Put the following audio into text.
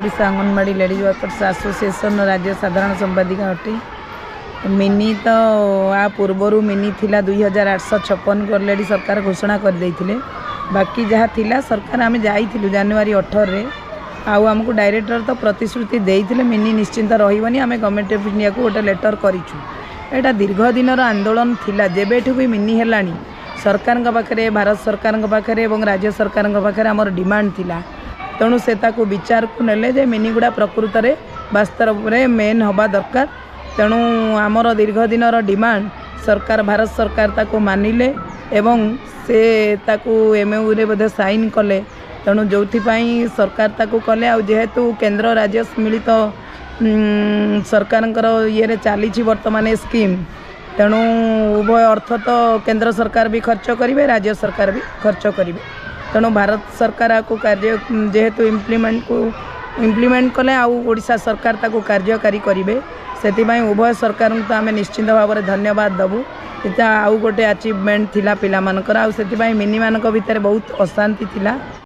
Odisha anganwadi ladies workers association राज्य साधारण संपादिका अटे। मिनी तो आ पूर्वर मिनी थिला 2856 को ऑलरेडी सरकार घोषणा कर देइथिले। बाकी जहाँ थिला सरकार आम जाइथिलु जनवरी 18 रे आमको डायरेक्टर तो प्रतिश्रुति देइथिले मिनी निश्चिंत रहिबनी। आम गवर्नमेंट ऑफ इंडिया को गोटे लेटर करिछु। एटा दीर्घ दिनर आंदोलन थिला जेबेठु भी मिनी हेलानी सरकार पाखे भारत सरकार पाखे और राज्य सरकार पाखे आमर डिमांड थिला। तेणु से ताकू विचार को नेले जे मिनी गुड़ा प्रकृत में वास्तव में मेन हवा दरकार। तेणु आमर दीर्घ दिनर डिमांड सरकार भारत सरकार ताकू मानिले एवं से ताकू एमओयू रे बोधे साइन कले। तेणु जो सरकार ताकू कले आ जेहेतु केंद्र राज्य मिलित सरकार ये चली वर्तमान स्कीम। तेणु उभय अर्थ तो केंद्र सरकार भी खर्च करेंगे राज्य सरकार भी खर्च करेंगे। तेणु भारत सरकार को कार्य जेहेतु इम्प्लीमेंट कले ओडिशा सरकार ताकू कार्यकारी करेंगे। से उभय सरकार तो आम निश्चिंत भाव में धन्यवाद देवु। आउ गोटे अचिवमेंट थिला पिला मानकर। आ से मिनी मान भितर बहुत अशांति थिला।